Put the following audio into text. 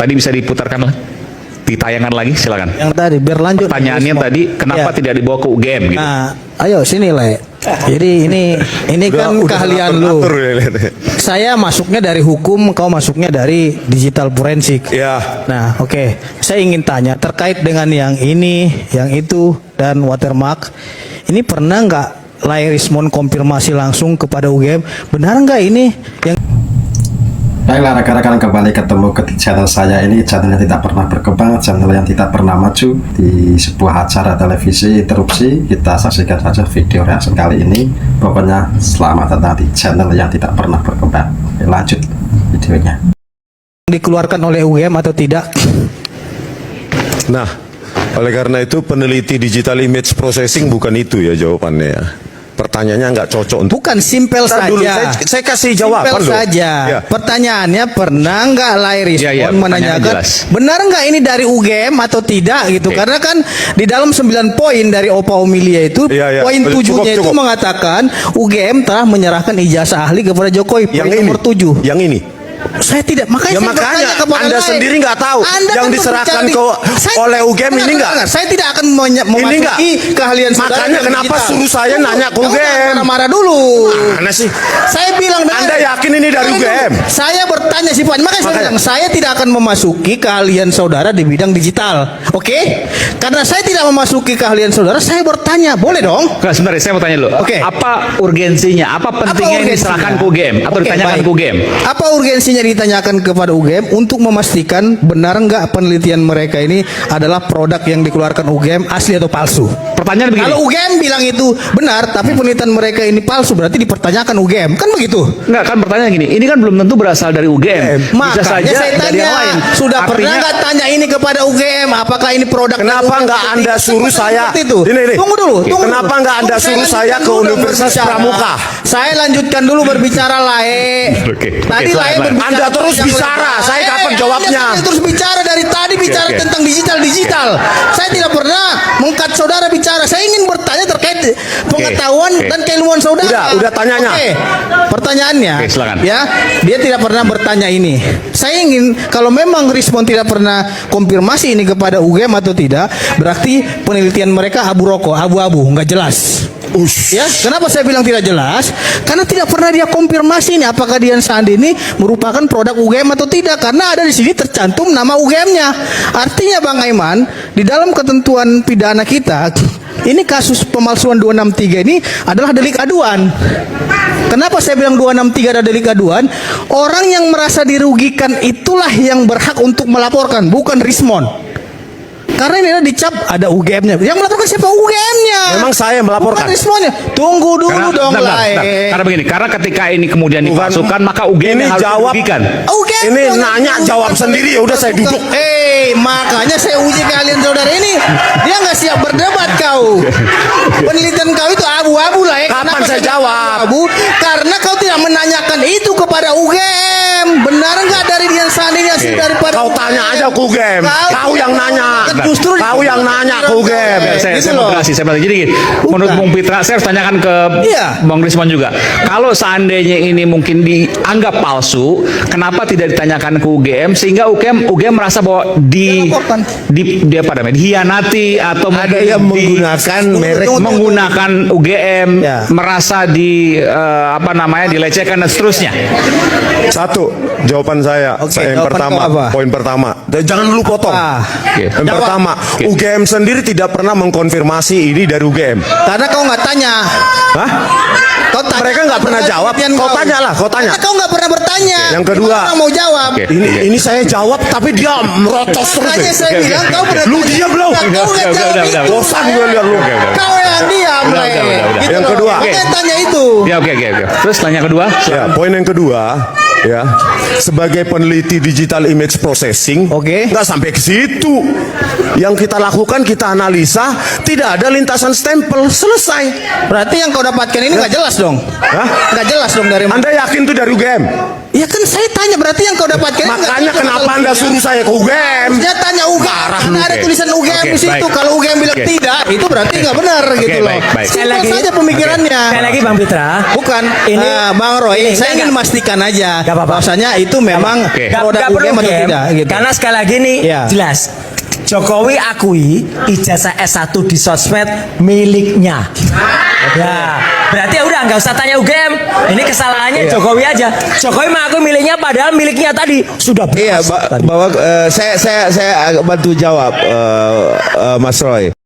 Tadi bisa diputarkan lah, ditayangan lagi, silakan. Yang tadi biar lanjut. Pertanyaannya tadi, kenapa tidak dibawa ke UGM gitu? Nah, ayo sini Le. Jadi ini kan keahlian lu. Saya masuknya dari hukum, kau masuknya dari digital forensik. Ya. Nah, oke. Saya ingin tanya terkait dengan yang ini, yang itu, dan watermark. Ini pernah nggak Lairismon konfirmasi langsung kepada UGM? Benar nggak ini yang? Baiklah rekan-rekan, kembali ketemu ke channel saya. Ini channel yang tidak pernah berkembang, channel yang tidak pernah maju di sebuah acara televisi interupsi. Kita saksikan saja video reaction kali ini. Pokoknya selamat datang di channel yang tidak pernah berkembang. Oke, lanjut videonya. Dikeluarkan oleh UGM atau tidak? Nah, oleh karena itu peneliti digital image processing bukan itu ya jawabannya ya. Pertanyaannya nggak cocok untuk. Bukan simpel saja. Dulu, saya kasih jawaban simpel loh. saja. Ya. Pertanyaannya pernah nggak Lairismon Ya, menanyakan benar nggak ini dari UGM atau tidak gitu? Karena kan di dalam 9 poin dari Opa Omilia itu poin 7-nya itu mengatakan UGM telah menyerahkan ijazah ahli kepada Jokowi. Poin nomor 7. Yang ini. Saya tidak, makanya Ya saya makanya Anda sendiri nggak tahu Anda yang kan diserahkan oleh UGM ini nggak. Saya tidak akan memasuki keahlian saudara. Makanya kenapa suruh saya nanya ke UGM? Marah-marah dulu. Mana sih? Saya bilang Anda yakin ini dari UGM? Saya bertanya sih Pak. Makanya saya bilang saya tidak akan memasuki keahlian saudara di bidang digital. Oke? Karena saya tidak memasuki keahlian saudara, saya bertanya. Boleh dong? Enggak, sebentar, saya mau tanya dulu. Oke. Apa urgensinya? Apa pentingnya ini diserahkan ke UGM atau ditanyakan ke UGM? Apa urgensinya ditanyakan kepada UGM untuk memastikan benar nggak penelitian mereka ini adalah produk yang dikeluarkan UGM asli atau palsu? Pertanyaan begini. Kalau UGM bilang itu benar, tapi penelitian mereka ini palsu, berarti dipertanyakan UGM, kan begitu? Enggak, kan pertanyaan gini, ini kan belum tentu berasal dari UGM. Bisa Makanya saja saya dari yang tanya, lain. sudah pernah nggak tanya ini kepada UGM? Apakah ini produk? Kenapa nggak Anda suruh saya? Ini. Tunggu dulu. Kenapa nggak Anda suruh saya ke Universitas Pramuka? Saya lanjutkan dulu berbicara Lae. Tadi Lae berbicara. Anda terus bicara, saya kapan jawabnya? Anda terus bicara dari tadi bicara tentang digital. Saya tidak pernah mengkat saudara bicara. Saya ingin bertanya terkait pengetahuan dan keilmuan saudara. Udah tanyanya. Pertanyaannya, silakan. Ya, dia tidak pernah bertanya ini. Saya ingin kalau memang Rismon tidak pernah konfirmasi ini kepada UGM atau tidak, berarti penelitian mereka abu-abu, nggak jelas. Ya, kenapa saya bilang tidak jelas? Karena tidak pernah dia konfirmasi ini apakah Dian Sandi ini merupakan produk UGM atau tidak, karena ada di sini tercantum nama UGM-nya. Artinya Bang Aiman, di dalam ketentuan pidana kita, ini kasus pemalsuan 263 ini adalah delik aduan. Kenapa saya bilang 263 ada delik aduan? Orang yang merasa dirugikan itulah yang berhak untuk melaporkan, bukan Rismon. Karena ini dicap ada UGM-nya. Yang melaporkan siapa? UGM-nya. Memang saya melaporkan. Bukan Rismonnya. Tunggu dulu dong lah. Karena begini, karena ketika ini kemudian dipalsukan, maka UGM harus dirugikan. Ini nanya jawab sendiri, ya udah saya duduk. Makanya saya uji kalian saudara ini. Dia nggak siap berdebat kau. Penelitian kau itu abu-abu lah. Kapan saya jawab? Abu, karena kau tidak menanyakan itu kepada UGM. Benar nggak dari Dian Sandi asli daripada? Kau tanya aja ke UGM. Kau yang nanya. Justru kau yang nanya ke UGM. Saya moderasi. Jadi menurut Bung Pitra, saya harus tanyakan ke Bang Rismon juga. Kalau seandainya ini mungkin dianggap palsu, kenapa tidak ditanyakan ke UGM sehingga UGM merasa bahwa dihianati atau ada yang menggunakan merek, menggunakan UGM, merasa dilecehkan dan seterusnya. Satu jawaban saya. Yang pertama, poin pertama. Jangan dulu potong. Yang pertama, UGM sendiri tidak pernah mengkonfirmasi ini dari UGM. Karena kau nggak tanya. Hah? Mereka nggak pernah jawab. Kau tanya lah, kau tanya. Kau nggak pernah bertanya. Yang kedua, mau jawab. Ini saya jawab, tapi dia merotos terus. Makanya saya bilang kau pernah. Lu diam belum? Kau nggak jawab. Bosan gue lihat lu. Kau yang diam. Yang kedua. Saya tanya itu. Ya oke. Terus tanya kedua. Ya, poin yang kedua. Ya, sebagai peneliti digital image processing, nggak sampai ke situ. Yang kita lakukan, kita analisa, tidak ada lintasan stempel, selesai. Berarti yang kau dapatkan ini nggak jelas dong? Hah? Nggak jelas dong dari mana? Anda yakin itu dari UGM? Ya kan saya tanya, berarti yang kau dapatkan Makanya kenapa Anda suruh saya ke UGM? Dia tanya UGM, karena ada Oke. tulisan UGM Oke, di situ. baik. Kalau UGM bilang Oke. tidak, itu berarti nggak benar gitu loh. baik. Simpel Sekali lagi. saja pemikirannya. Sekali lagi Bang Pitra. Bukan, Ini Bang Roy, ini, saya ingin enggak. memastikan aja Gak apa-apa. bahwasanya itu memang Oke. produk Nggak perlu UGM atau UGM, tidak gitu. karena sekali lagi nih Iya. jelas Jokowi akui ijazah S1 di sosmed miliknya. Ya, berarti ya udah nggak usah tanya UGM. Ini kesalahannya Jokowi aja. Jokowi mengakui miliknya padahal miliknya tadi sudah Iya, tadi. bahwa saya agak bantu jawab Mas Roy.